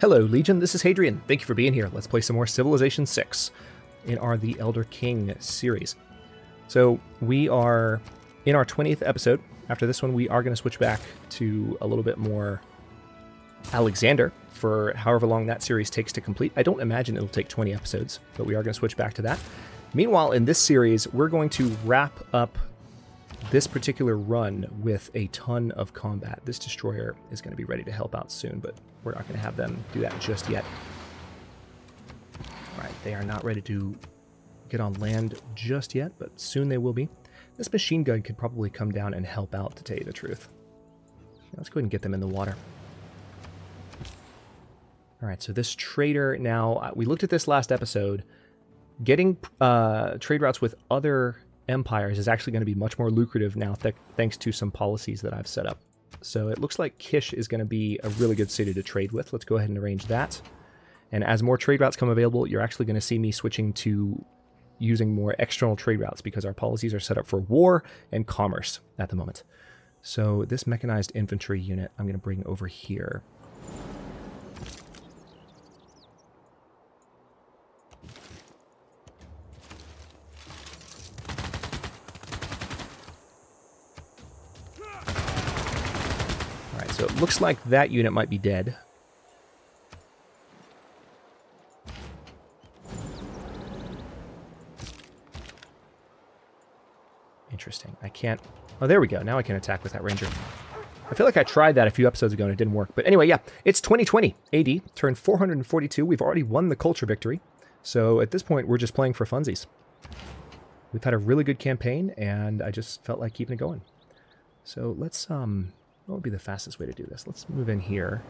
Hello, Legion. This is Hadrian. Thank you for being here. Let's play some more Civilization 6 in our The Elder King series. So we are in our 20th episode. After this one, we are going to switch back to a little bit more Alexander for however long that series takes to complete. I don't imagine it'll take 20 episodes, but we are going to switch back to that. Meanwhile, in this series, we're going to wrap up this particular run with a ton of combat. This destroyer is going to be ready to help out soon, but we're not going to have them do that just yet. All right, they are not ready to get on land just yet, but soon they will be. This machine gun could probably come down and help out, to tell you the truth. Let's go ahead and get them in the water. All right, so this trader now, we looked at this last episode. Getting trade routes with other empires is actually going to be much more lucrative now, thanks to some policies that I've set up. So it looks like Kish is going to be a really good city to trade with. Let's go ahead and arrange that. And as more trade routes come available, you're actually going to see me switching to using more external trade routes because our policies are set up for war and commerce at the moment. So this mechanized infantry unit I'm going to bring over here. So it looks like that unit might be dead. Interesting. I can't... Oh, there we go. Now I can attack with that ranger. I feel like I tried that a few episodes ago and it didn't work. But anyway, yeah. It's 2020 AD. Turn 442. We've already won the culture victory. So at this point, we're just playing for funsies. We've had a really good campaign, and I just felt like keeping it going. So let's... What would be the fastest way to do this? Let's move in here.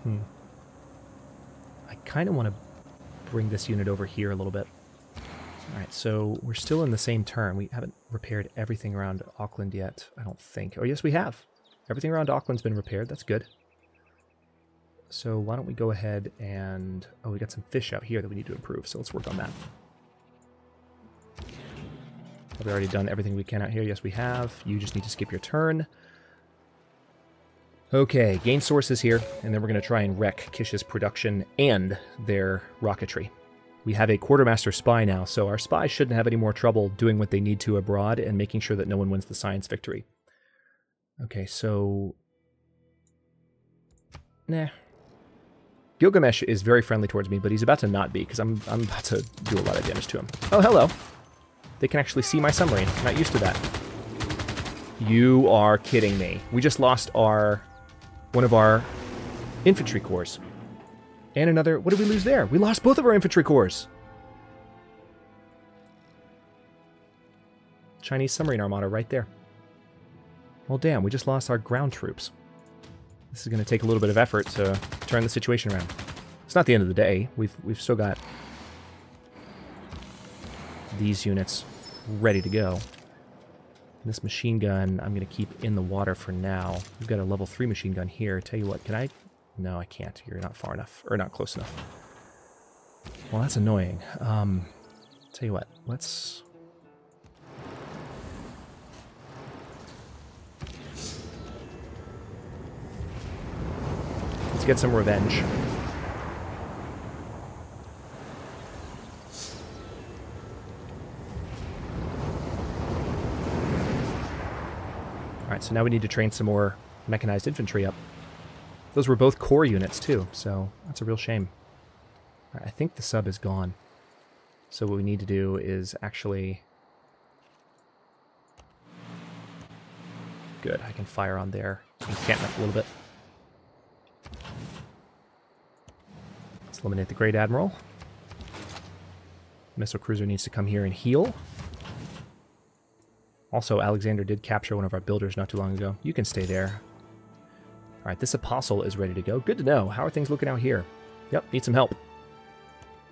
I kind of want to bring this unit over here a little bit. Alright, so we're still in the same turn. We haven't repaired everything around Auckland yet, I don't think. Oh, yes, we have. Everything around Auckland's been repaired. That's good. So why don't we go ahead and... Oh, we got some fish out here that we need to improve, so let's work on that. Have we already done everything we can out here? Yes, we have. You just need to skip your turn. Okay, gain sources here, and then we're going to try and wreck Kish's production and their rocketry. We have a quartermaster spy now, so our spies shouldn't have any more trouble doing what they need to abroad and making sure that no one wins the science victory. Okay, so... Nah. Gilgamesh is very friendly towards me, but he's about to not be, because I'm about to do a lot of damage to him. Oh, hello. They can actually see my submarine. I'm not used to that. You are kidding me. We just lost one of our infantry corps. And another... What did we lose there? We lost both of our infantry corps. Chinese submarine armada right there. Well, damn, we just lost our ground troops. This is going to take a little bit of effort to turn the situation around. It's not the end of the day. We've still got these units ready to go. This machine gun I'm going to keep in the water for now. We've got a level 3 machine gun here. Tell you what, can I... No, I can't. You're not far enough. Or not close enough. Well, that's annoying. Tell you what, let's get some revenge. Alright, so now we need to train some more mechanized infantry up. Those were both core units, too, so that's a real shame. Right, I think the sub is gone. So what we need to do is actually... Good, I can fire on there. Encampment a little bit. Let's eliminate the Great Admiral. Missile cruiser needs to come here and heal. Also, Alexander did capture one of our builders not too long ago. You can stay there. Alright, this Apostle is ready to go. Good to know. How are things looking out here? Yep, need some help.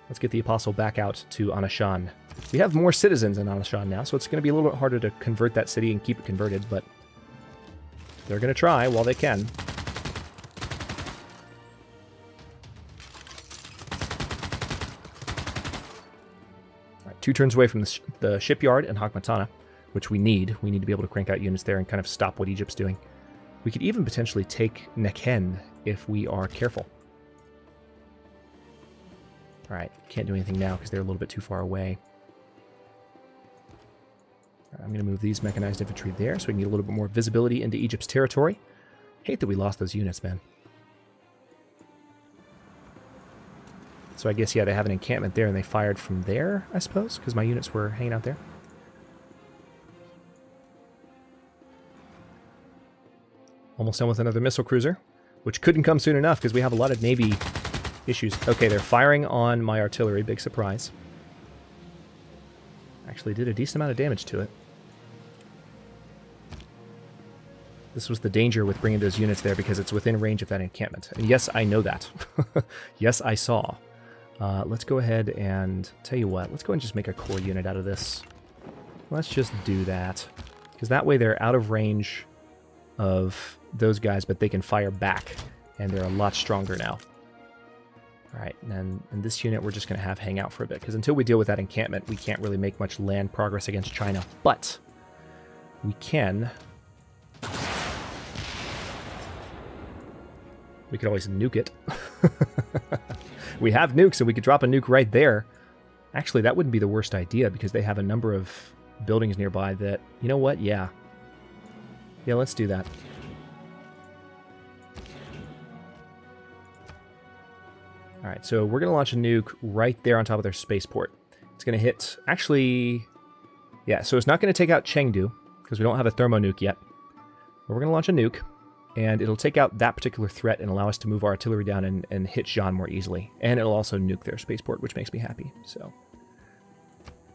Let's get the Apostle back out to Anashan. We have more citizens in Anashan now, so it's going to be a little bit harder to convert that city and keep it converted, but they're going to try while they can. Alright, 2 turns away from the shipyard and Hagmatana, which we need. We need to be able to crank out units there and kind of stop what Egypt's doing. We could even potentially take Neken if we are careful. Alright, can't do anything now because they're a little bit too far away. Right, I'm going to move these mechanized infantry there so we can get a little bit more visibility into Egypt's territory. Hate that we lost those units, man. So I guess, yeah, they have an encampment there and they fired from there, I suppose, because my units were hanging out there. Almost done with another missile cruiser, which couldn't come soon enough because we have a lot of Navy issues. Okay, they're firing on my artillery. Big surprise. Actually did a decent amount of damage to it. This was the danger with bringing those units there because it's within range of that encampment. And yes, I know that. Yes, I saw. Let's go ahead and... Tell you what, let's go and just make a core unit out of this. Let's just do that. Because that way they're out of range of those guys, but they can fire back. And they're a lot stronger now. Alright, and this unit we're just going to have hang out for a bit, because until we deal with that encampment, we can't really make much land progress against China. But we can... We could always nuke it. We have nukes, and we could drop a nuke right there. Actually, that wouldn't be the worst idea, because they have a number of buildings nearby that... You know what? Yeah. Yeah, let's do that. Alright, so we're going to launch a nuke right there on top of their spaceport. It's going to hit... Actually... Yeah, so it's not going to take out Chengdu, because we don't have a thermo nuke yet. But we're going to launch a nuke, and it'll take out that particular threat and allow us to move our artillery down and hit Xi'an more easily. And it'll also nuke their spaceport, which makes me happy. So,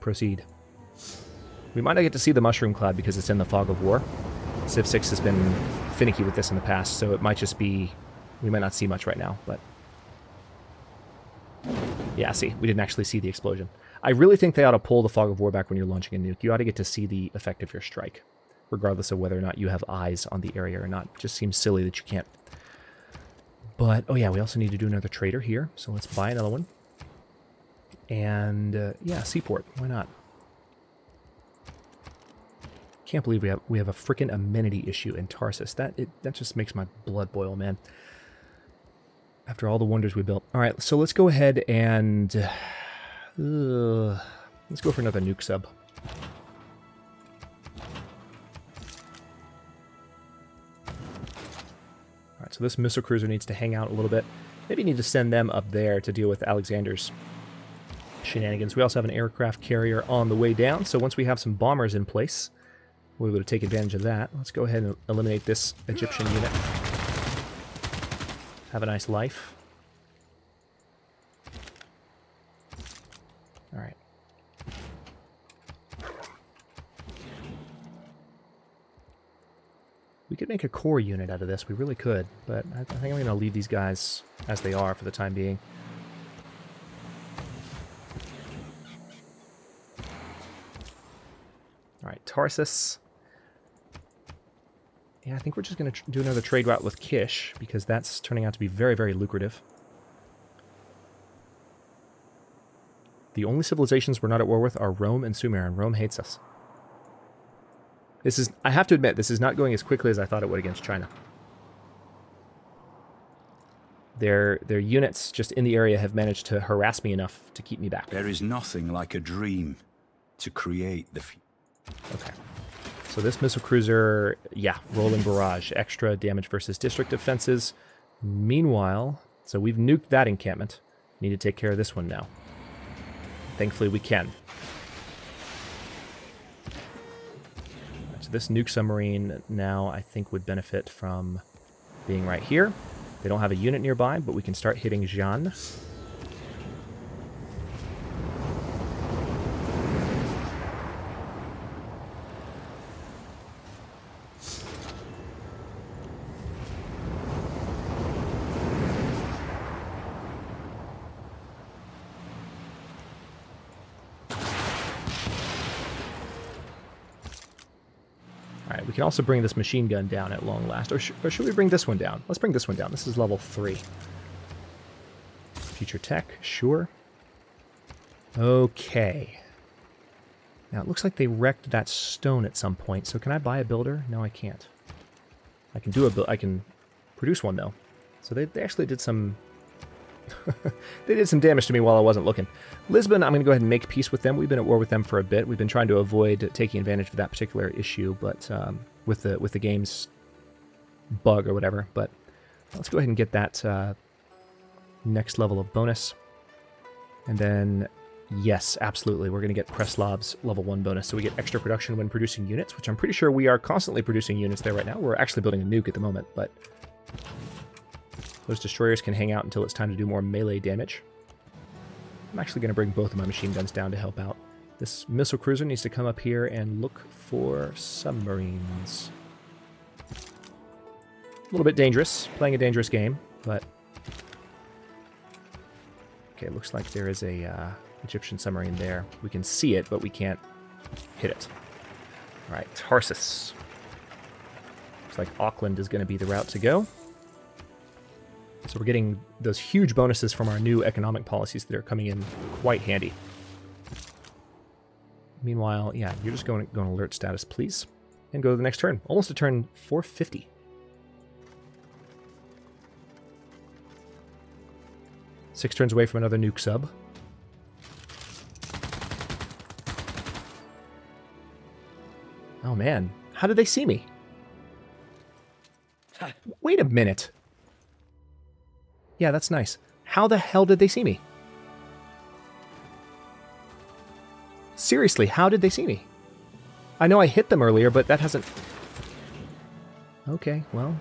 proceed. We might not get to see the mushroom cloud because it's in the fog of war. Civ 6 has been finicky with this in the past, so it might just be... We might not see much right now, but... Yeah, see, we didn't actually see the explosion. I really think they ought to pull the fog of war back when you're launching a nuke. You ought to get to see the effect of your strike, regardless of whether or not you have eyes on the area or not. It just seems silly that you can't. But, oh yeah, we also need to do another trader here, so let's buy another one. And, yeah, seaport, why not? Can't believe we have a freaking amenity issue in Tarsus. That just makes my blood boil, man. After all the wonders we built. All right, so let's go ahead and... let's go for another nuke sub. Alright, so this missile cruiser needs to hang out a little bit. Maybe need to send them up there to deal with Alexander's shenanigans. We also have an aircraft carrier on the way down, so once we have some bombers in place, we'll be able to take advantage of that. Let's go ahead and eliminate this Egyptian unit. Have a nice life. Alright. We could make a core unit out of this, we really could, but I think I'm going to leave these guys as they are for the time being. Alright, Tarsus. Yeah, I think we're just going to do another trade route with Kish, because that's turning out to be very, very lucrative. The only civilizations we're not at war with are Rome and Sumer, and Rome hates us. This is, I have to admit, this is not going as quickly as I thought it would against China. Their units just in the area have managed to harass me enough to keep me back. There is nothing like a dream to create the future. Okay. So this missile cruiser, yeah, rolling barrage, extra damage versus district defenses. Meanwhile, so we've nuked that encampment. Need to take care of this one now. Thankfully we can. So this nuke submarine now I think would benefit from being right here. They don't have a unit nearby, but we can start hitting Xi'an. We can also bring this machine gun down at long last. Or should we bring this one down? Let's bring this one down. This is level 3. Future tech, sure. Okay. Now, it looks like they wrecked that stone at some point. So can I buy a builder? No, I can't. I can do I can produce one though. So they actually did some they did some damage to me while I wasn't looking. Lisbon, I'm going to go ahead and make peace with them. We've been at war with them for a bit. We've been trying to avoid taking advantage of that particular issue, but with the game's bug or whatever. But let's go ahead and get that next level of bonus. And then, yes, absolutely, we're going to get Preslav's level 1 bonus. So we get extra production when producing units, which I'm pretty sure we are constantly producing units there right now. We're actually building a nuke at the moment, but those destroyers can hang out until it's time to do more melee damage. I'm actually going to bring both of my machine guns down to help out. This missile cruiser needs to come up here and look for submarines. A little bit dangerous, playing a dangerous game, but... Okay, looks like there is a Egyptian submarine there. We can see it, but we can't hit it. Alright, Tarsus. Looks like Auckland is going to be the route to go. So we're getting those huge bonuses from our new economic policies that are coming in quite handy. Meanwhile, yeah, you're just going alert status, please. And go to the next turn. Almost a turn 450. Six turns away from another nuke sub. Oh man, how did they see me? Wait a minute. Yeah, that's nice. How the hell did they see me? Seriously, how did they see me? I know I hit them earlier, but that hasn't... Okay, well,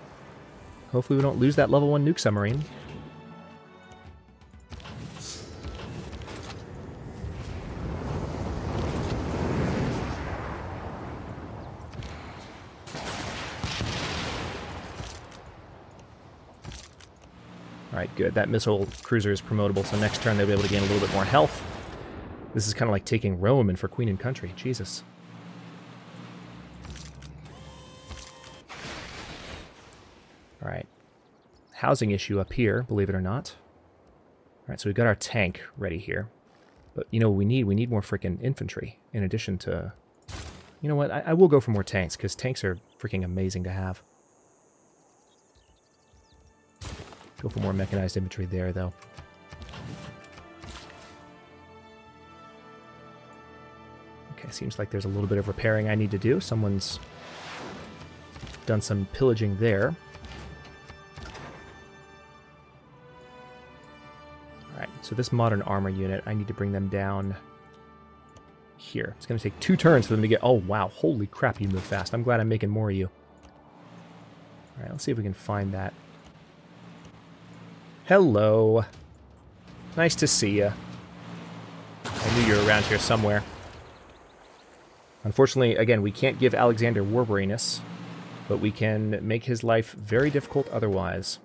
hopefully we don't lose that level 1 nuke submarine. Alright, good. That missile cruiser is promotable, so next turn they'll be able to gain a little bit more health. This is kind of like taking Rome and for Queen and Country. Jesus. Alright. Housing issue up here, believe it or not. Alright, so we've got our tank ready here. But you know what we need? We need more freaking infantry, in addition to... You know what? I will go for more tanks, because tanks are freaking amazing to have. Go for more mechanized infantry there, though. Okay, seems like there's a little bit of repairing I need to do. Someone's done some pillaging there. Alright, so this modern armor unit, I need to bring them down here. It's going to take 2 turns for them to get... Oh, wow. Holy crap, you move fast. I'm glad I'm making more of you. Alright, let's see if we can find that. Hello. Nice to see you. I knew you were around here somewhere. Unfortunately, again, we can't give Alexander war weariness, but we can make his life very difficult otherwise.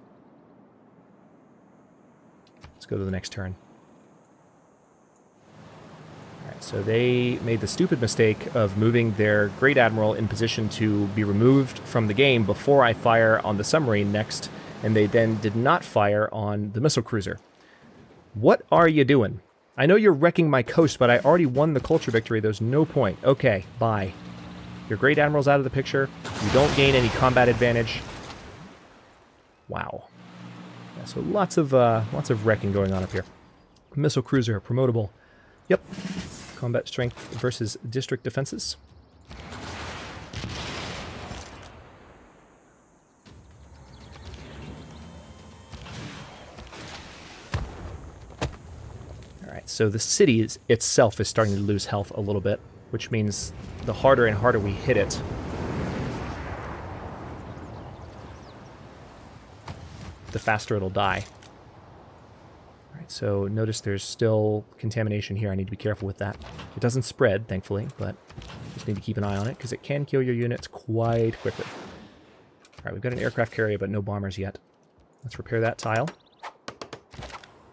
Let's go to the next turn. Alright, so they made the stupid mistake of moving their Great Admiral in position to be removed from the game before I fire on the submarine next, and they then did not fire on the missile cruiser. What are you doing? I know you're wrecking my coast, but I already won the culture victory. There's no point. Okay, bye. Your Great Admiral's out of the picture. You don't gain any combat advantage. Wow. Yeah, so lots of wrecking going on up here. Missile cruiser, promotable. Yep. Combat strength versus district defenses. So the city itself is starting to lose health a little bit, which means the harder and harder we hit it, the faster it'll die. Alright, so notice there's still contamination here. I need to be careful with that. It doesn't spread, thankfully, but just need to keep an eye on it, because it can kill your units quite quickly. Alright, we've got an aircraft carrier, but no bombers yet. Let's repair that tile.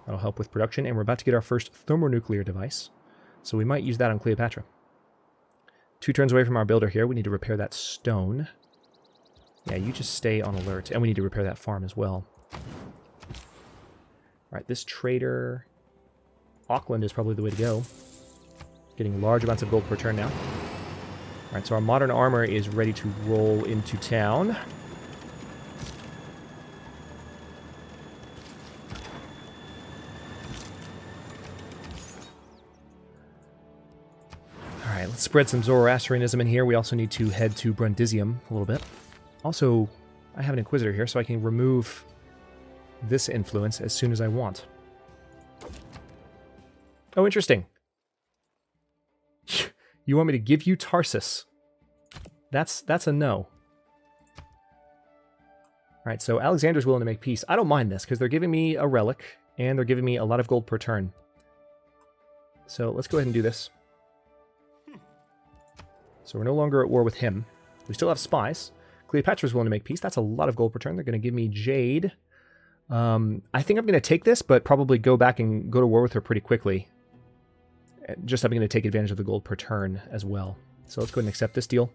That'll help with production, and we're about to get our first thermonuclear device, so we might use that on Cleopatra. 2 turns away from our builder here. We need to repair that stone. Yeah, you just stay on alert, and we need to repair that farm as well. Alright, this trader... Auckland is probably the way to go. Getting large amounts of gold per turn now. Alright, so our modern armor is ready to roll into town. spread some Zoroastrianism in here. We also need to head to Brundisium a little bit. Also, I have an Inquisitor here, so I can remove this influence as soon as I want. Oh, interesting. You want me to give you Tarsus? That's a no. Alright, so Alexander's willing to make peace. I don't mind this, because they're giving me a relic, and they're giving me a lot of gold per turn. So let's go ahead and do this. So we're no longer at war with him. We still have spies. Cleopatra's willing to make peace. That's a lot of gold per turn. They're going to give me Jade. I think I'm going to take this, but probably go back and go to war with her pretty quickly. Just I'm going to take advantage of the gold per turn as well. So let's go ahead and accept this deal.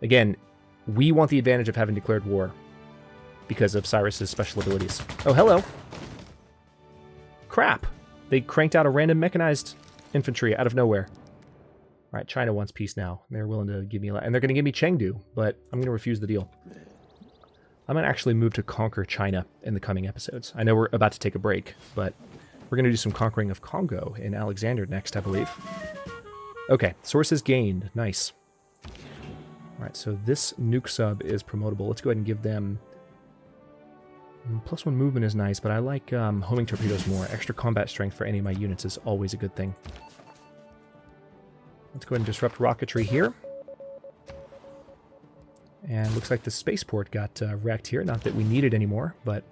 Again, we want the advantage of having declared war because of Cyrus's special abilities. Oh, hello. Crap. They cranked out a random mechanized infantry out of nowhere. All right, China wants peace now. They're willing to give me a lot. And they're going to give me Chengdu, but I'm going to refuse the deal. I'm going to actually move to conquer China in the coming episodes. I know we're about to take a break, but we're going to do some conquering of Congo in Alexander next, I believe. Okay, sources gained. Nice. Alright, so this nuke sub is promotable. Let's go ahead and give them... +1 movement is nice, but I like homing torpedoes more. Extra combat strength for any of my units is always a good thing. Let's go ahead and disrupt rocketry here. And looks like the spaceport got wrecked here. Not that we need it anymore, but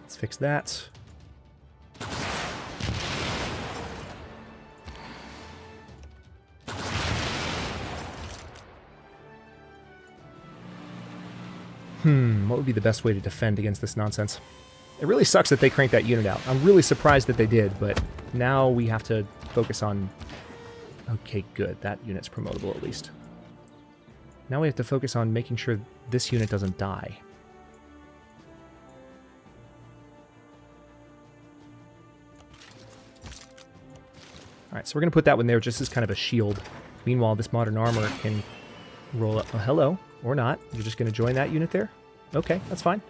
let's fix that. What would be the best way to defend against this nonsense? It really sucks that they cranked that unit out. I'm really surprised that they did, but now we have to focus on... Okay, good. That unit's promotable at least. Now we have to focus on making sure this unit doesn't die. Alright, so we're going to put that one there just as kind of a shield. Meanwhile, this modern armor can roll up. Oh, hello. Or not. You're just going to join that unit there? Okay, that's fine.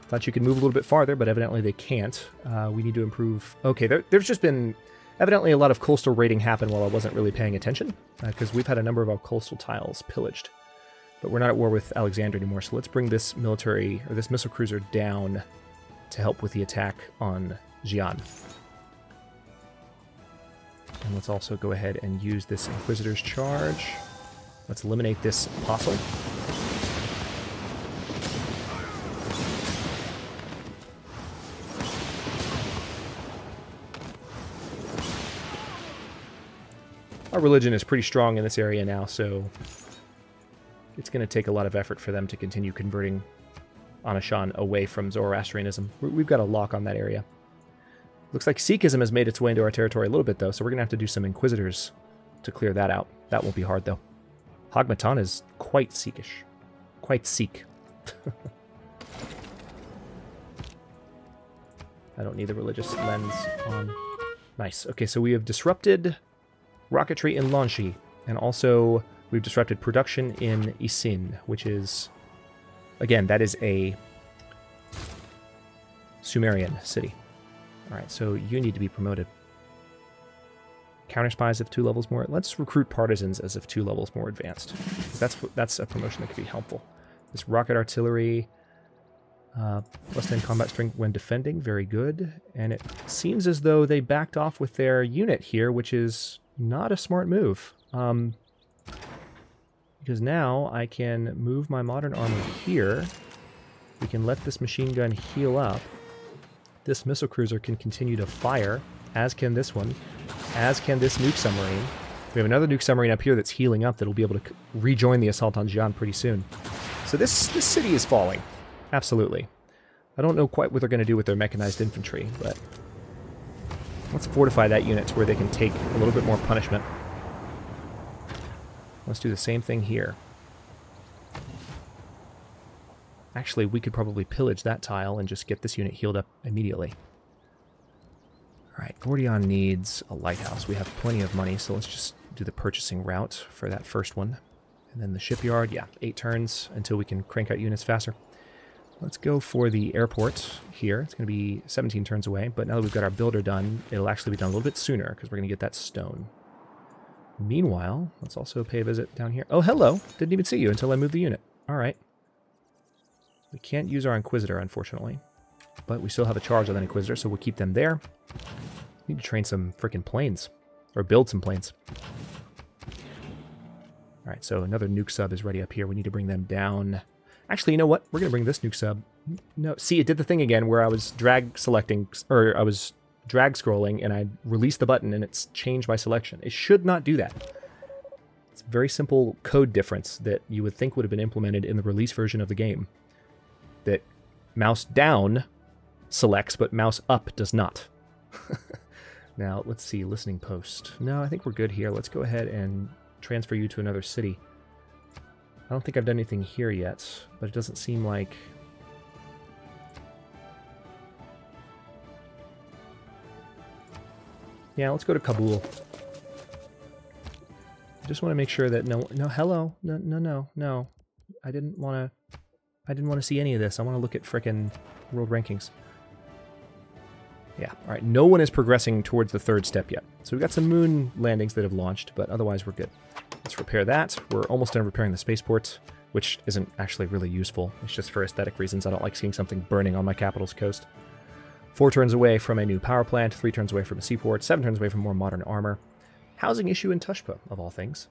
Thought you could move a little bit farther, but evidently they can't. We need to improve... Okay, there's just been evidently a lot of coastal raiding happen while I wasn't really paying attention, because we've had a number of our coastal tiles pillaged. But we're not at war with Alexander anymore, so let's bring this military, or this missile cruiser down to help with the attack on Xi'an. And let's also go ahead and use this Inquisitor's charge. Let's eliminate this apostle. Our religion is pretty strong in this area now, so it's going to take a lot of effort for them to continue converting Anashan away from Zoroastrianism. We've got a lock on that area. Looks like Sikhism has made its way into our territory a little bit, though, so we're going to have to do some Inquisitors to clear that out. That won't be hard, though. Hagmatan is quite Sikhish. Quite Sikh. I don't need the religious lens on. Nice. Okay, so we have disrupted rocketry in Lanchi, and also we've disrupted production in Isin, which is, again, that is a Sumerian city. Alright, so you need to be promoted. Counter spies of 2 levels more. Let's recruit partisans as of 2 levels more advanced. That's a promotion that could be helpful. This rocket artillery, plus 10 combat strength when defending, very good. And it seems as though they backed off with their unit here, which is not a smart move. Because now I can move my modern armor here. We can let this machine gun heal up. This missile cruiser can continue to fire, as can this one, as can this nuke submarine. We have another nuke submarine up here that's healing up that'll be able to rejoin the assault on Xi'an pretty soon. So this city is falling. Absolutely. I don't know quite what they're going to do with their mechanized infantry, but let's fortify that unit to where they can take a little bit more punishment. Let's do the same thing here. Actually, we could probably pillage that tile and just get this unit healed up immediately. Alright, Gordion needs a lighthouse. We have plenty of money, so let's just do the purchasing route for that first one. And then the shipyard, yeah, 8 turns until we can crank out units faster. Let's go for the airport here. It's going to be 17 turns away, but now that we've got our builder done, it'll actually be done a little bit sooner because we're going to get that stone. Meanwhile, let's also pay a visit down here. Oh, hello. Didn't even see you until I moved the unit. All right. We can't use our Inquisitor, unfortunately, but we still have a charge on that Inquisitor, so we'll keep them there. Need to train some freaking planes, or build some planes. All right, so another nuke sub is ready up here. We need to bring them down. Actually, you know what? We're going to bring this nuke sub. No, see, it did the thing again where I was drag selecting, or I was drag scrolling, and I released the button, and it's changed my selection. It should not do that. It's a very simple code difference that you would think would have been implemented in the release version of the game. That mouse down selects, but mouse up does not. Now, let's see, listening post. No, I think we're good here. Let's go ahead and transfer you to another city. I don't think I've done anything here yet, but it doesn't seem like... Yeah, let's go to Kabul. I just want to make sure that no, hello, no. I didn't want to see any of this. I want to look at frickin' world rankings. Yeah, all right, no one is progressing towards the third step yet. So we've got some moon landings that have launched, but otherwise we're good. Let's repair that. We're almost done repairing the spaceport, which isn't actually really useful. It's just for aesthetic reasons. I don't like seeing something burning on my capital's coast. 4 turns away from a new power plant, 3 turns away from a seaport, 7 turns away from more modern armor. Housing issue in Tushpa, of all things.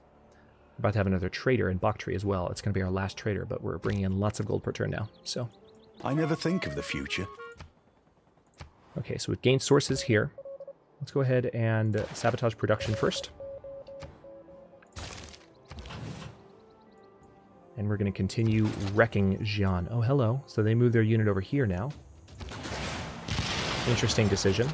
We're about to have another trader in Bakhtri as well. It's going to be our last trader, but we're bringing in lots of gold per turn now, so. I never think of the future. Okay, so we've gained sources here. Let's go ahead and sabotage production first. And we're going to continue wrecking Xinjian. Oh, hello. So they moved their unit over here now. Interesting decision.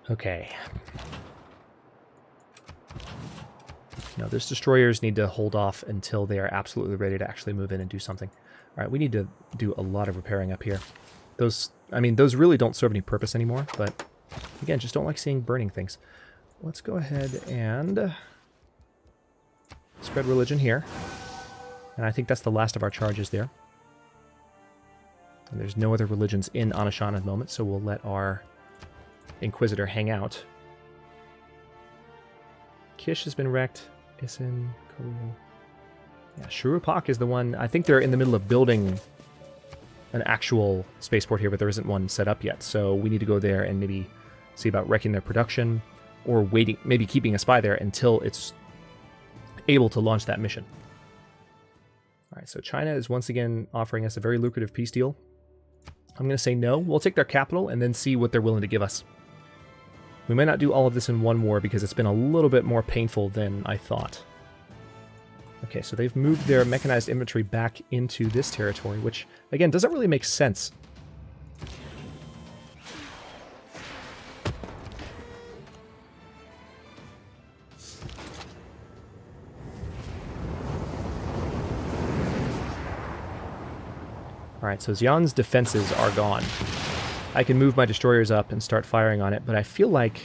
Okay. Now, those destroyers need to hold off until they are absolutely ready to actually move in and do something. All right, we need to do a lot of repairing up here. Those really don't serve any purpose anymore, but again, just don't like seeing burning things. Let's go ahead and spread religion here. And I think that's the last of our charges there. And there's no other religions in Anashan at the moment, so we'll let our Inquisitor hang out. Kish has been wrecked. Isin, Kabul. Yeah, Shurupak is the one. I think they're in the middle of building an actual spaceport here, but there isn't one set up yet. So we need to go there and maybe see about wrecking their production or waiting, maybe keeping a spy there until it's able to launch that mission. All right, so China is once again offering us a very lucrative peace deal. I'm going to say no. We'll take their capital and then see what they're willing to give us. We might not do all of this in one war because it's been a little bit more painful than I thought. Okay, so they've moved their mechanized infantry back into this territory, which, again, doesn't really make sense. Alright, so Xi'an's defenses are gone. I can move my destroyers up and start firing on it, but I feel like...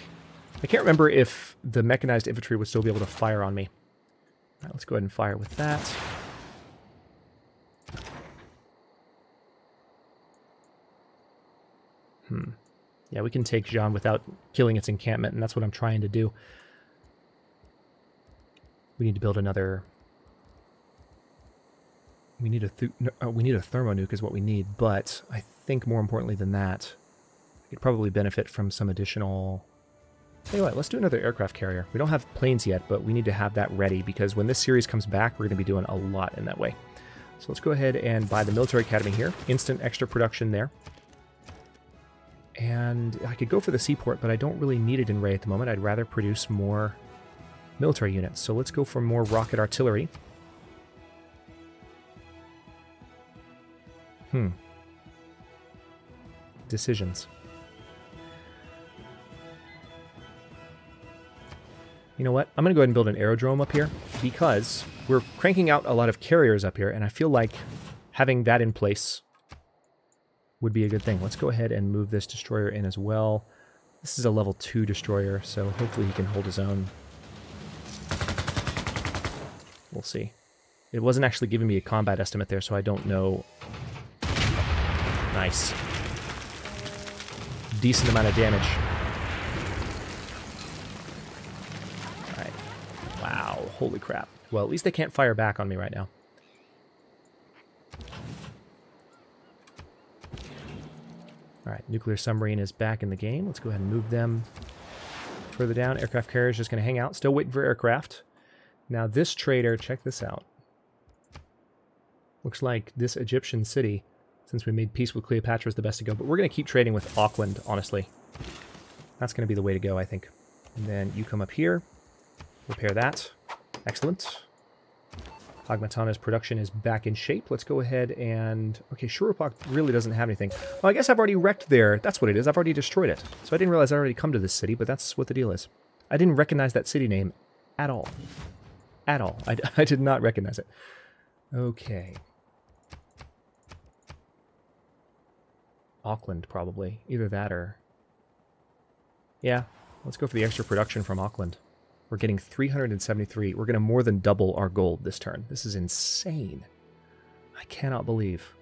I can't remember if the mechanized infantry would still be able to fire on me. Alright, let's go ahead and fire with that. Yeah, we can take Xi'an without killing its encampment, and that's what I'm trying to do. We need to build another... We need a thermo nuke is what we need, but I think more importantly than that, we could probably benefit from some additional... Tell you what, let's do another aircraft carrier. We don't have planes yet, but we need to have that ready because when this series comes back, we're going to be doing a lot in that way. So let's go ahead and buy the military academy here. Instant extra production there. And I could go for the seaport, but I don't really need it in Ray at the moment. I'd rather produce more military units. So let's go for more rocket artillery. Decisions. You know what? I'm going to go ahead and build an aerodrome up here because we're cranking out a lot of carriers up here, and I feel like having that in place would be a good thing. Let's go ahead and move this destroyer in as well. This is a level 2 destroyer, so hopefully he can hold his own. We'll see. It wasn't actually giving me a combat estimate there, so I don't know. Nice. Decent amount of damage. Alright. Wow, holy crap. Well, at least they can't fire back on me right now. Alright, nuclear submarine is back in the game. Let's go ahead and move them further down. Aircraft carrier is just going to hang out. Still waiting for aircraft. Now this trader, check this out. Looks like this Egyptian city, since we made peace with Cleopatra, is the best to go. But we're going to keep trading with Auckland, honestly. That's going to be the way to go, I think. And then you come up here. Repair that. Excellent. Agmatana's production is back in shape. Let's go ahead and... Okay, Shurupak really doesn't have anything. Well, I guess I've already wrecked there. That's what it is. I've already destroyed it. So I didn't realize I'd already come to this city, but that's what the deal is. I didn't recognize that city name at all. At all. I did not recognize it. Okay. Auckland, probably. Either that or... Yeah, let's go for the extra production from Auckland. We're getting 373. We're going to more than double our gold this turn. This is insane. I cannot believe.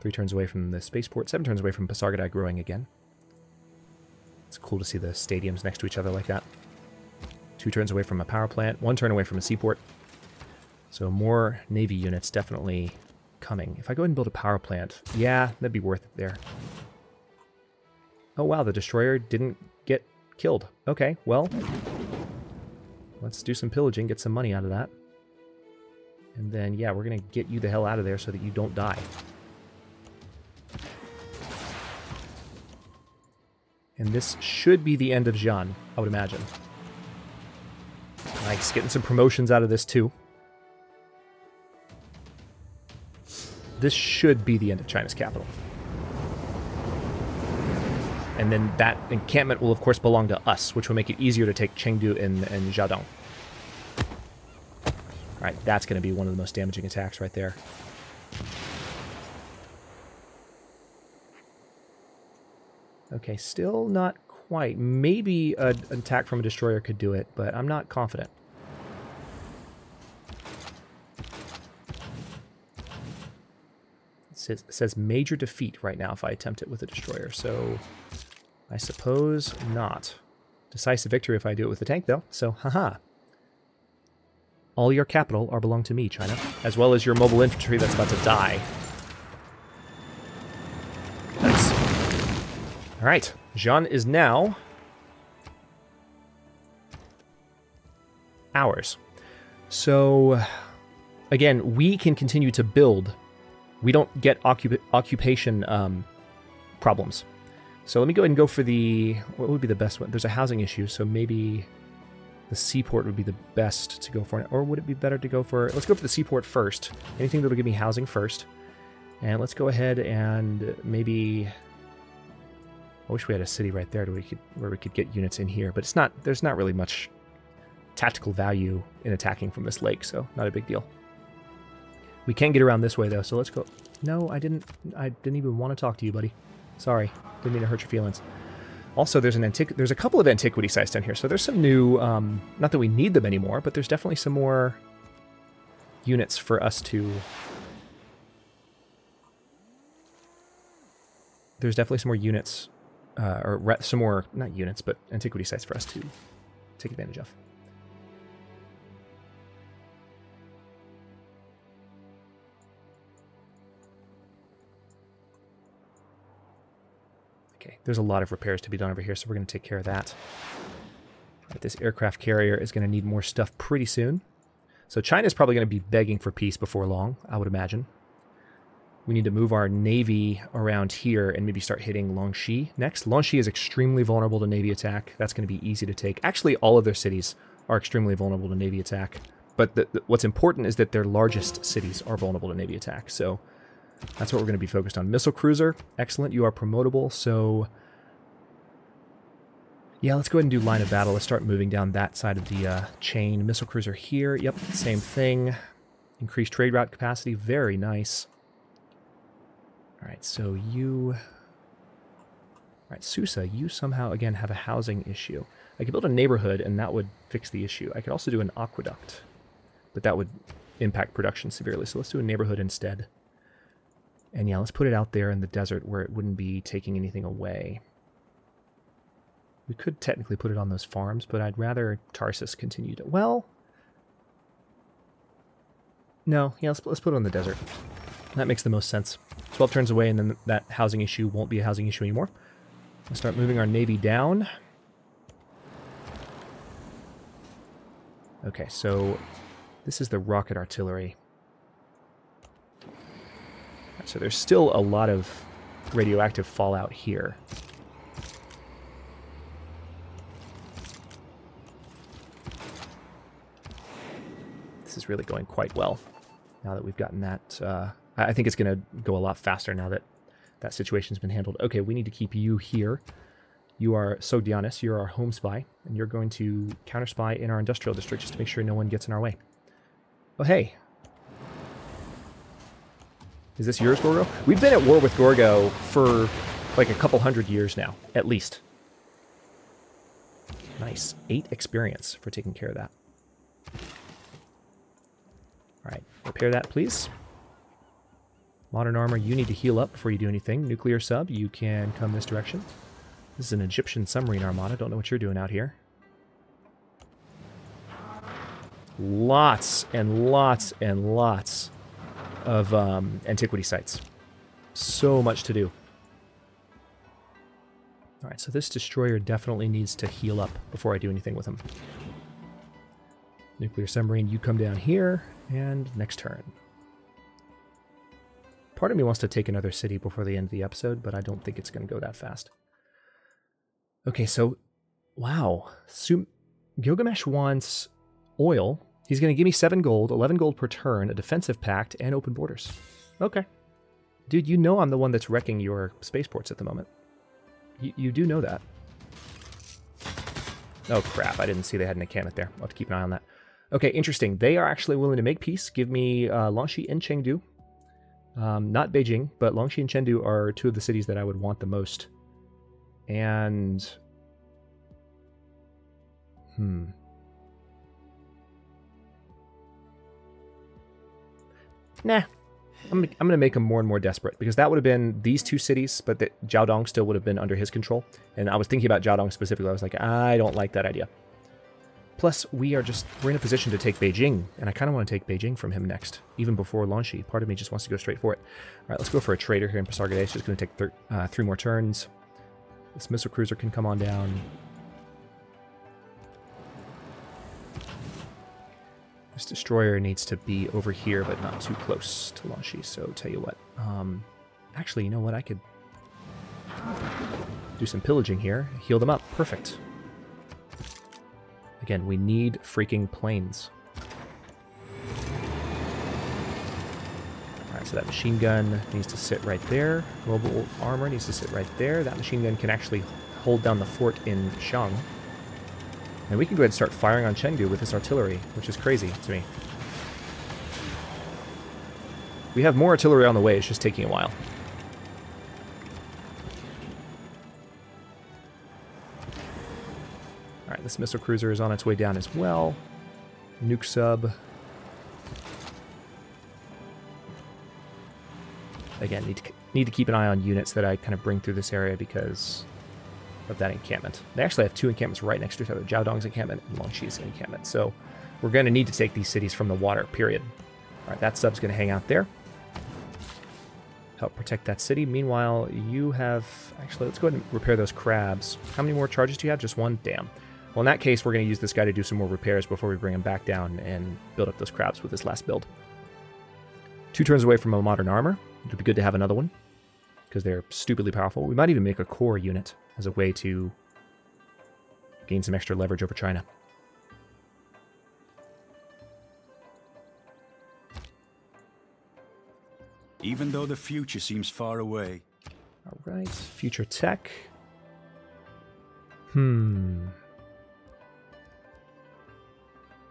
3 turns away from the spaceport. 7 turns away from Pasargadae growing again. It's cool to see the stadiums next to each other like that. 2 turns away from a power plant. 1 turn away from a seaport. So more Navy units definitely coming. If I go ahead and build a power plant, yeah, that'd be worth it there. Oh wow, the destroyer didn't get killed. Okay, well, let's do some pillaging, get some money out of that. And then, yeah, we're going to get you the hell out of there so that you don't die. And this should be the end of Xi'an, I would imagine. Nice, getting some promotions out of this too. This should be the end of China's capital. And then that encampment will, of course, belong to us, which will make it easier to take Chengdu and Jiadong. Alright, that's going to be one of the most damaging attacks right there. Okay, still not quite. Maybe an attack from a destroyer could do it, but I'm not confident. It says major defeat right now if I attempt it with a destroyer, so I suppose not. Decisive victory if I do it with the tank, though, so haha. All your capital are belong to me, China, as well as your mobile infantry that's about to die. Nice. Alright, Xi'an is now ours. So, again, we can continue to build. We don't get occupation problems. So let me go ahead and go for the... What would be the best one? There's a housing issue, so maybe the seaport would be the best to go for. Or would it be better to go for... Let's go for the seaport first. Anything that'll give me housing first. And let's go ahead and maybe... I wish we had a city right there where we could get units in here. But it's not. There's not really much tactical value in attacking from this lake, so not a big deal. We can get around this way, though, so let's go. No, I didn't even want to talk to you, buddy. Sorry. Didn't mean to hurt your feelings. Also, there's a couple of antiquity sites down here, so there's some new... not that we need them anymore, but there's definitely some more units for us to... There's definitely some more units, or some more, not units, but antiquity sites for us to take advantage of. Okay, there's a lot of repairs to be done over here, so we're going to take care of that. Right, this aircraft carrier is going to need more stuff pretty soon. So China's probably going to be begging for peace before long, I would imagine. We need to move our navy around here and maybe start hitting Longxi next. Longxi is extremely vulnerable to navy attack. That's going to be easy to take. Actually, all of their cities are extremely vulnerable to navy attack. But what's important is that their largest cities are vulnerable to navy attack. So that's what we're going to be focused on. Missile cruiser, excellent. You are promotable. So Yeah, let's go ahead and do line of battle. Let's start moving down that side of the chain. Missile cruiser here. Yep, same thing. Increased trade route capacity. Very nice. All right, so you... All right, Susa, you somehow, again, have a housing issue. I could build a neighborhood, and that would fix the issue. I could also do an aqueduct, but that would impact production severely. So let's do a neighborhood instead. And yeah, let's put it out there in the desert where it wouldn't be taking anything away. We could technically put it on those farms, but I'd rather Tarsus continue to... Well... No, yeah, let's put it on the desert. That makes the most sense. 12 turns away, and then that housing issue won't be a housing issue anymore. Let's start moving our navy down. Okay, so this is the rocket artillery. So there's still a lot of radioactive fallout here. This is really going quite well now that we've gotten that. I think it's going to go a lot faster now that that situation's been handled. Okay, we need to keep you here. You are Sogdianus, you're our home spy, and you're going to counter spy in our industrial district just to make sure no one gets in our way. Oh, hey. Is this yours, Gorgo? We've been at war with Gorgo for like a couple hundred years now, at least. Nice. 8 experience for taking care of that. Alright, repair that, please. Modern armor, you need to heal up before you do anything. Nuclear sub, you can come this direction. This is an Egyptian submarine armada. Don't know what you're doing out here. Lots and lots and lots of antiquity sites. So much to do. Alright, so this destroyer definitely needs to heal up before I do anything with him. Nuclear submarine, you come down here, and next turn. Part of me wants to take another city before the end of the episode, but I don't think it's going to go that fast. Okay, so, wow. Gilgamesh wants oil. He's going to give me 7 gold, 11 gold per turn, a defensive pact, and open borders. Okay. Dude, you know I'm the one that's wrecking your spaceports at the moment. You do know that. Oh, crap. I didn't see they had an encampment there. I'll have to keep an eye on that. Okay, interesting. They are actually willing to make peace. Give me Longxi and Chengdu. Not Beijing, but Longxi and Chengdu are 2 of the cities that I would want the most. And... Nah. I'm going to make him more and more desperate, because that would have been these 2 cities, but Jiaodong still would have been under his control. And I was thinking about Jiaodong specifically. I was like, I don't like that idea. Plus, we're in a position to take Beijing, and I kind of want to take Beijing from him next, even before Longxi. Part of me just wants to go straight for it. All right, let's go for a trader here in Pasargadae. It's just going to take 3 more turns. This missile cruiser can come on down. This destroyer needs to be over here, but not too close to Longxi. So, tell you what. Actually, you know what? I could do some pillaging here. Heal them up. Perfect. Again, we need freaking planes. Alright, so that machine gun needs to sit right there. Mobile armor needs to sit right there. That machine gun can actually hold down the fort in Xiang. And we can go ahead and start firing on Chengdu with this artillery, which is crazy to me. We have more artillery on the way, it's just taking a while. Alright, this missile cruiser is on its way down as well. Nuke sub. Again, need to keep an eye on units that I kind of bring through this area because of that encampment. They actually have 2 encampments right next to each other. Jiaodong's encampment and Longxi's encampment. So we're going to need to take these cities from the water, period. Alright, that sub's going to hang out there. Help protect that city. Meanwhile, you have... Actually, let's go ahead and repair those crabs. How many more charges do you have? Just 1? Damn. Well, in that case, we're going to use this guy to do some more repairs before we bring him back down and build up those crabs with this last build. 2 turns away from a modern armor. It would be good to have another one, because they're stupidly powerful. We might even make a core unit as a way to gain some extra leverage over China. Even though the future seems far away. All right, future tech.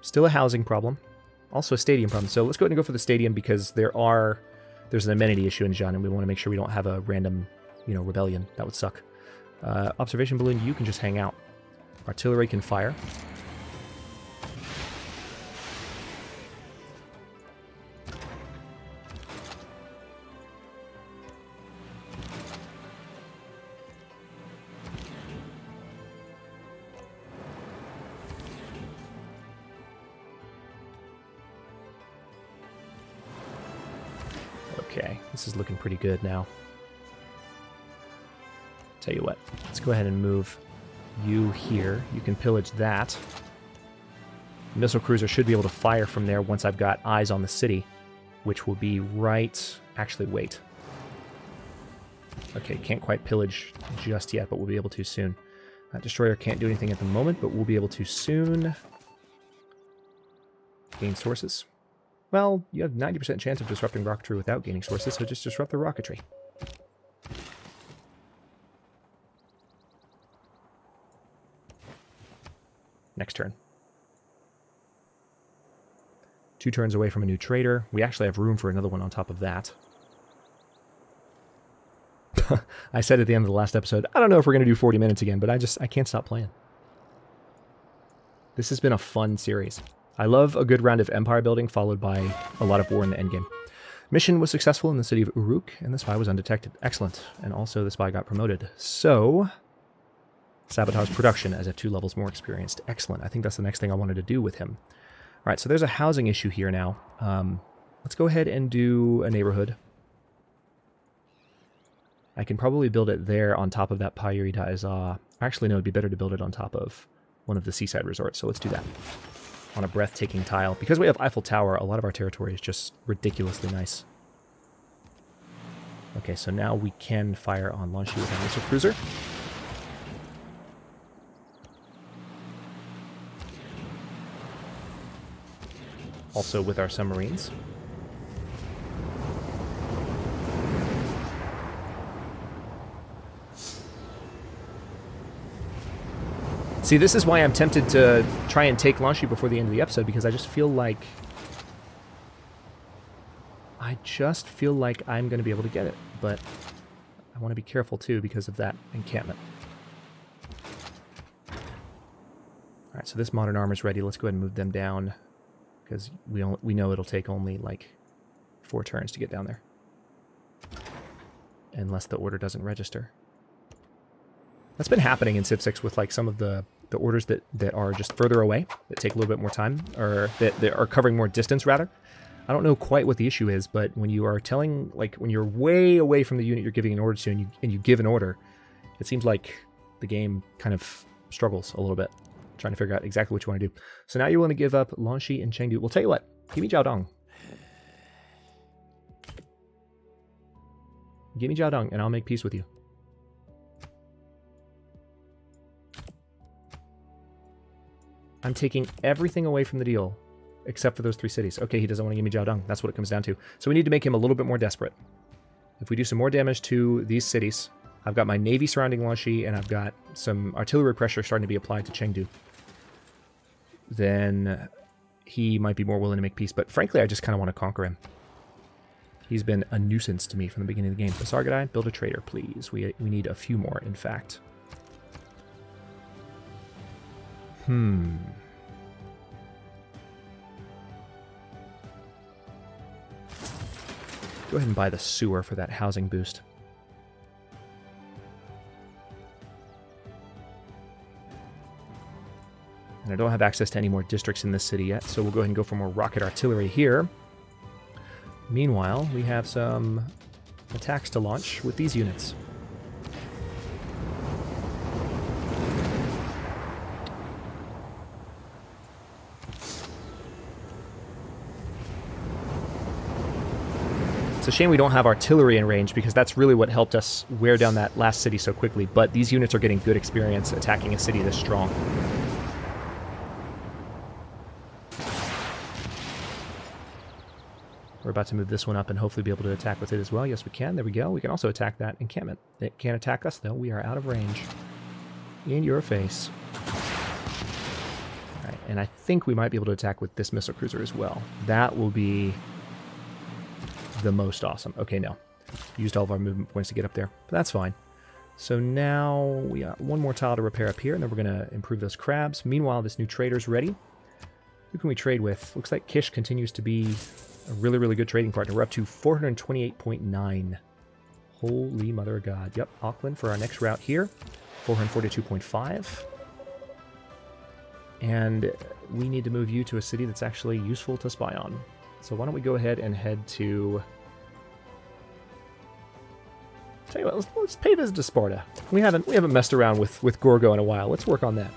Still a housing problem. Also a stadium problem. So let's go ahead and go for the stadium because there's an amenity issue in Xinjian, and we want to make sure we don't have a random, rebellion. That would suck. Observation balloon, you can just hang out. Artillery can fire. Okay, this is looking pretty good now. Tell you what, let's go ahead and move you here. You can pillage that. Missile cruiser should be able to fire from there once I've got eyes on the city, which will be right... Actually, wait. Okay, can't quite pillage just yet, but we'll be able to soon. That destroyer can't do anything at the moment, but we'll be able to soon. Gain sources. Well, you have 90% chance of disrupting rocketry without gaining sources, so just disrupt the rocketry. Next turn. 2 turns away from a new trader. We actually have room for another one on top of that. I said at the end of the last episode, I don't know if we're going to do 40 minutes again, but I can't stop playing. This has been a fun series. I love a good round of empire building followed by a lot of war in the endgame. Mission was successful in the city of Uruk, and the spy was undetected. Excellent. And also the spy got promoted. So, sabotage production as F2 levels more experienced. Excellent. I think that's the next thing I wanted to do with him. All right, so there's a housing issue here now. Let's go ahead and do a neighborhood. I can probably build it there on top of that Payuri Da'iza. Actually, no, it'd be better to build it on top of one of the seaside resorts, so let's do that. On a breathtaking tile. Because we have Eiffel Tower, a lot of our territory is just ridiculously nice. Okay, so now we can fire on Lanshi with our missile cruiser. Also with our submarines. See, this is why I'm tempted to try and take Lanshi before the end of the episode, because I just feel like... I'm going to be able to get it, but I want to be careful too because of that encampment. Alright, so this modern armor's ready. Let's go ahead and move them down, because we know it'll take only like 4 turns to get down there. Unless the order doesn't register. That's been happening in Civ 6 with like some of the orders that are just further away, that take a little bit more time, or that are covering more distance, rather. I don't know quite what the issue is, but when you are telling, like, when you're way away from the unit you're giving an order to, and you give an order, it seems like the game kind of struggles a little bit, trying to figure out exactly what you want to do. So now you want to give up Lanshi and Chengdu. Well, tell you what, give me Jiaodong. Give me Jiaodong, and I'll make peace with you. I'm taking everything away from the deal, except for those 3 cities. Okay, he doesn't want to give me Jiaodong. That's what it comes down to. So we need to make him a little bit more desperate. If we do some more damage to these cities, I've got my navy surrounding Lanshi, and I've got some artillery pressure starting to be applied to Chengdu. Then he might be more willing to make peace. But frankly, I just kind of want to conquer him. He's been a nuisance to me from the beginning of the game. So Sargadai, build a trader, please. We need a few more, in fact. Go ahead and buy the sewer for that housing boost. And I don't have access to any more districts in this city yet, so we'll go ahead and go for more rocket artillery here. Meanwhile, we have some attacks to launch with these units. It's a shame we don't have artillery in range, because that's really what helped us wear down that last city so quickly, but these units are getting good experience attacking a city this strong. We're about to move this one up and hopefully be able to attack with it as well. Yes, we can. There we go. We can also attack that encampment. It can't attack us, though. We are out of range. In your face. Alright, and I think we might be able to attack with this missile cruiser as well. That will be the most awesome. Okay, no. Used all of our movement points to get up there, but that's fine. So now we got one more tile to repair up here, and then we're going to improve those crabs. Meanwhile, this new trader's ready. Who can we trade with? Looks like Kish continues to be a really, really good trading partner. We're up to 428.9. Holy mother of God. Yep, Auckland for our next route here. 442.5. And we need to move you to a city that's actually useful to spy on. So why don't we go ahead and head to... Tell you what, let's pay a visit to Sparta. We haven't messed around with Gorgo in a while. Let's work on that.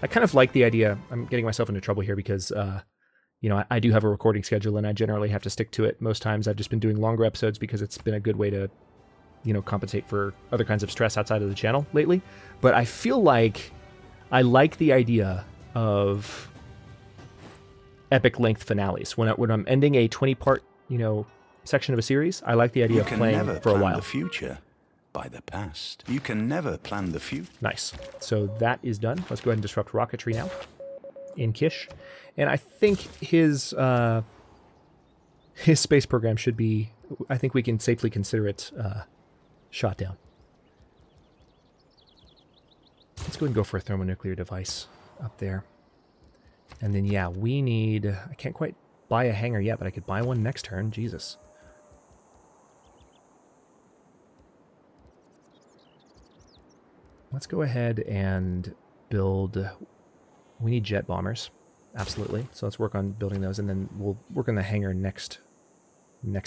I kind of like the idea. I'm getting myself into trouble here because, you know, I do have a recording schedule and I generally have to stick to it. Most times I've just been doing longer episodes because it's been a good way to, you know, compensate for other kinds of stress outside of the channel lately. But I feel like I like the idea of epic length finales. When I'm ending a 20-part, you know, section of a series, I like the idea of playing for a while. The future by the past. You can never plan the future. Nice. So that is done. Let's go ahead and disrupt rocketry now in Kish. And I think his space program should be, I think we can safely consider it shot down. Let's go ahead and go for a thermonuclear device up there. And then, yeah, we need... I can't quite buy a hangar yet, but I could buy one next turn. Jesus. Let's go ahead and build... We need jet bombers. Absolutely. So let's work on building those, and then we'll work on the hangar next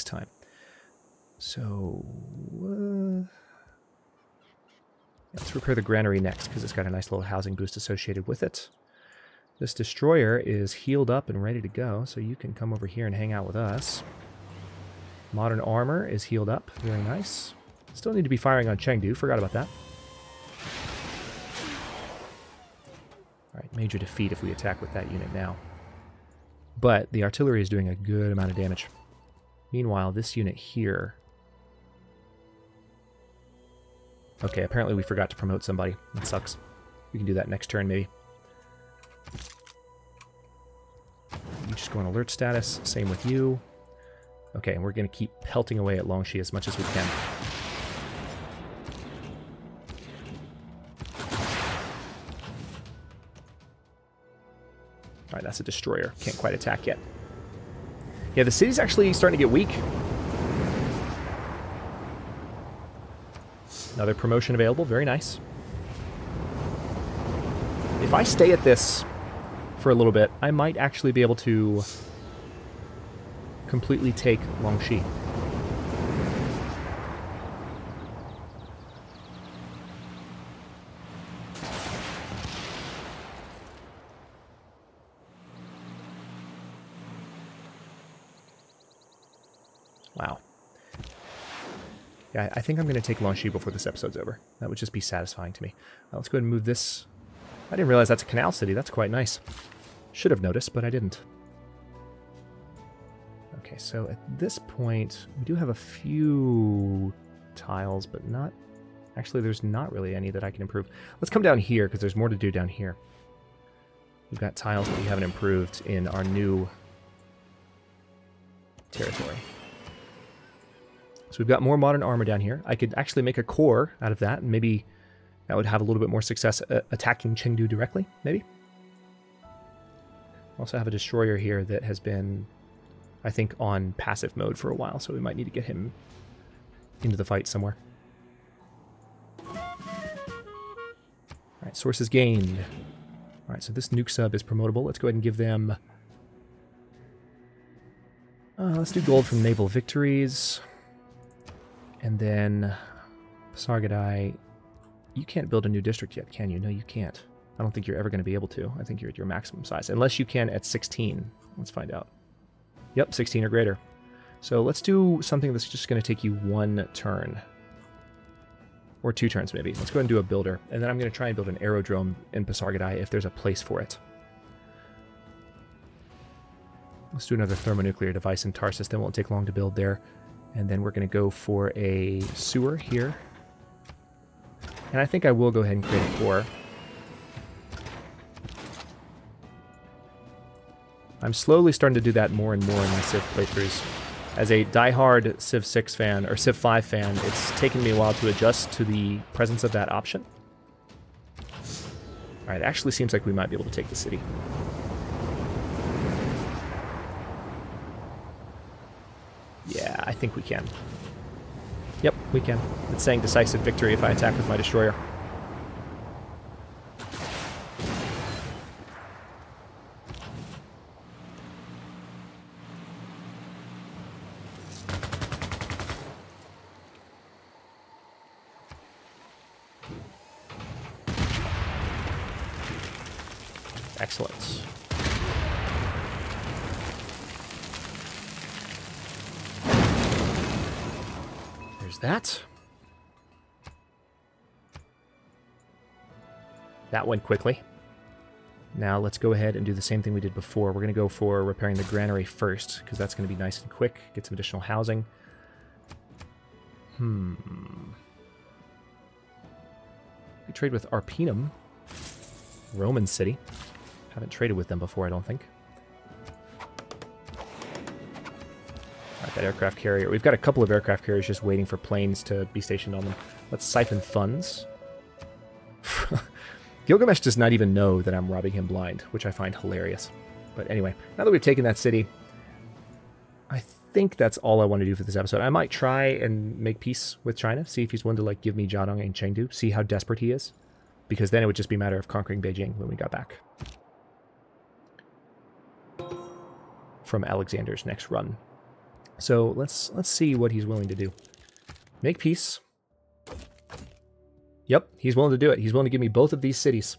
time. So... let's repair the granary next, because it's got a nice little housing boost associated with it. This destroyer is healed up and ready to go, so you can come over here and hang out with us. Modern armor is healed up. Very nice. Still need to be firing on Chengdu. Forgot about that. Alright, major defeat if we attack with that unit now. But the artillery is doing a good amount of damage. Meanwhile, this unit here... Okay, apparently we forgot to promote somebody. That sucks. We can do that next turn, maybe. You just go on alert status. Same with you. Okay, and we're going to keep pelting away at Longxi as much as we can. Alright, that's a destroyer. Can't quite attack yet. Yeah, the city's actually starting to get weak. Another promotion available. Very nice. If I stay at this for a little bit, I might actually be able to completely take Longxi. Wow. Yeah, I think I'm going to take Longxi before this episode's over. That would just be satisfying to me. Let's go ahead and move this. I didn't realize that's a canal city. That's quite nice. Should have noticed, but I didn't. Okay, so at this point, we do have a few tiles, but not... Actually, there's not really any that I can improve. Let's come down here, because there's more to do down here. We've got tiles that we haven't improved in our new territory. So we've got more modern armor down here. I could actually make a core out of that, and maybe that would have a little bit more success attacking Chengdu directly, maybe. Also have a destroyer here that has been, I think, on passive mode for a while, so we might need to get him into the fight somewhere. Alright, sources gained. Alright, so this nuke sub is promotable. Let's go ahead and give them... let's do gold from naval victories. And then Pasargadae... You can't build a new district yet, can you? No, you can't. I don't think you're ever going to be able to. I think you're at your maximum size. Unless you can at 16. Let's find out. Yep, 16 or greater. So let's do something that's just going to take you one turn. Or 2 turns, maybe. Let's go ahead and do a builder. And then I'm going to try and build an aerodrome in Pasargadae if there's a place for it. Let's do another thermonuclear device in Tarsus. Then it won't take long to build there. And then we're going to go for a sewer here. And I think I will go ahead and create a core. I'm slowly starting to do that more and more in my Civ playthroughs. As a diehard Civ 6 fan, or Civ 5 fan, it's taken me a while to adjust to the presence of that option. Alright, it actually seems like we might be able to take the city. Yeah, I think we can. Yep, we can. It's saying decisive victory if I attack with my destroyer. Excellent. There's that. That went quickly. Now let's go ahead and do the same thing we did before. We're going to go for repairing the granary first, because that's going to be nice and quick. Get some additional housing. We trade with Arpinum, Roman city. Haven't traded with them before, I don't think. Alright, that aircraft carrier. We've got a couple of aircraft carriers just waiting for planes to be stationed on them. Let's siphon funds. Gilgamesh does not even know that I'm robbing him blind, which I find hilarious. But anyway, now that we've taken that city, I think that's all I want to do for this episode. I might try and make peace with China, see if he's willing to like give me Jiadong and Chengdu, see how desperate he is. Because then it would just be a matter of conquering Beijing when we got back from Alexander's next run. So let's see what he's willing to do. Make peace. Yep, he's willing to do it. He's willing to give me both of these cities.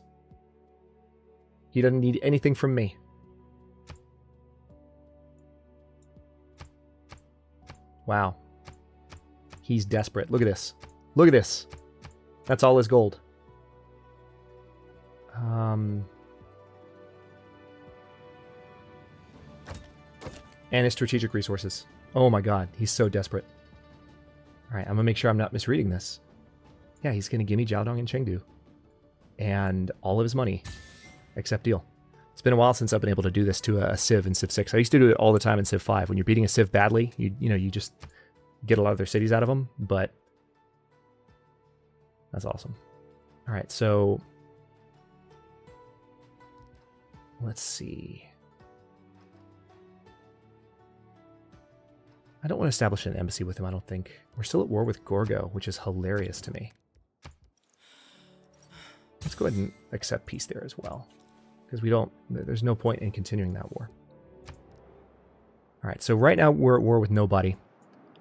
He doesn't need anything from me. Wow. He's desperate. Look at this. Look at this. That's all his gold. And his strategic resources. Oh my god, he's so desperate. Alright, I'm gonna make sure I'm not misreading this. Yeah, he's gonna give me Jiaodong and Chengdu. And all of his money. Except deal. It's been a while since I've been able to do this to a Civ in Civ 6. I used to do it all the time in Civ 5. When you're beating a Civ badly, you just get a lot of their cities out of them, but that's awesome. Alright, so let's see. I don't want to establish an embassy with him, I don't think. We're still at war with Gorgo, which is hilarious to me. Let's go ahead and accept peace there as well. Because there's no point in continuing that war. Alright, so right now we're at war with nobody.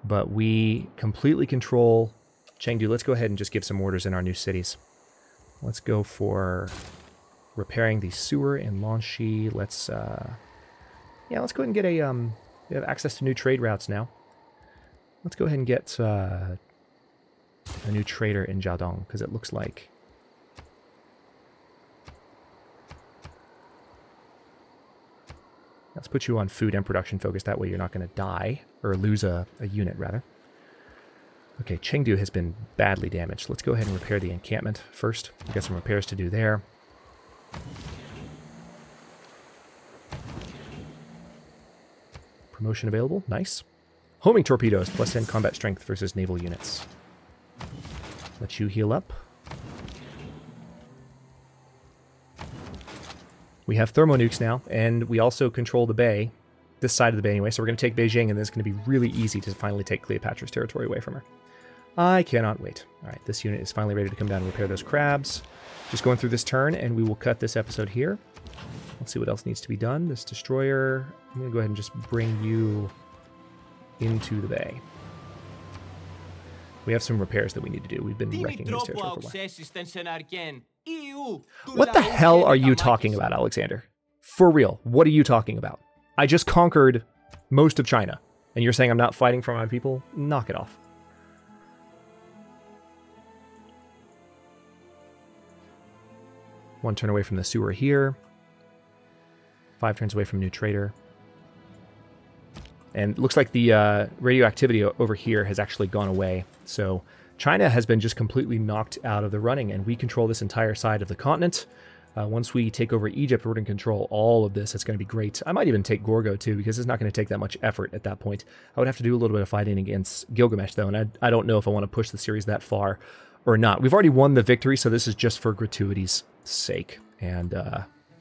But we completely control Chengdu. Let's go ahead and just give some orders in our new cities. Let's go for repairing the sewer in Lanshi. Let's go ahead and get a, we have access to new trade routes now. Let's go ahead and get a new trader in Jiadong, because it looks like let's put you on food and production focus. That way you're not going to die, or lose a unit, rather. Okay, Chengdu has been badly damaged. Let's go ahead and repair the encampment first. We've got some repairs to do there. Promotion available. Nice. Homing torpedoes. Plus 10 combat strength versus naval units. Let you heal up. We have thermonukes now, and we also control the bay. This side of the bay anyway, so we're going to take Beijing, and then it's going to be really easy to finally take Cleopatra's territory away from her. I cannot wait. Alright, this unit is finally ready to come down and repair those crabs. Just going through this turn, and we will cut this episode here. Let's see what else needs to be done. This destroyer, I'm going to go ahead and just bring you into the bay. We have some repairs that we need to do. We've been wrecking this territory for a while. What the hell are you talking about, Alexander? For real, what are you talking about? I just conquered most of China, and you're saying I'm not fighting for my people? Knock it off. One turn away from the sewer here. 5 turns away from new trader. And it looks like the radioactivity over here has actually gone away. So China has been just completely knocked out of the running, and we control this entire side of the continent. Once we take over Egypt, we're going to control all of this. It's going to be great. I might even take Gorgo too, because it's not going to take that much effort at that point. I would have to do a little bit of fighting against Gilgamesh, though, and I don't know if I want to push the series that far or not. We've already won the victory, so this is just for gratuity's sake. And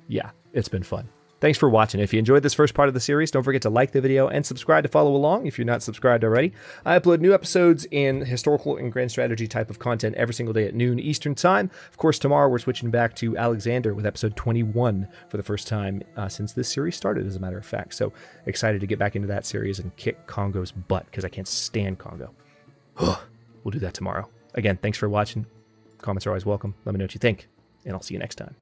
yeah, it's been fun. Thanks for watching. If you enjoyed this first part of the series, don't forget to like the video and subscribe to follow along if you're not subscribed already. I upload new episodes in historical and grand strategy type of content every single day at noon Eastern Time. Of course, tomorrow we're switching back to Alexander with episode 21 for the first time since this series started, as a matter of fact. So excited to get back into that series and kick Congo's butt, because I can't stand Congo. We'll do that tomorrow. Again, thanks for watching. Comments are always welcome. Let me know what you think, and I'll see you next time.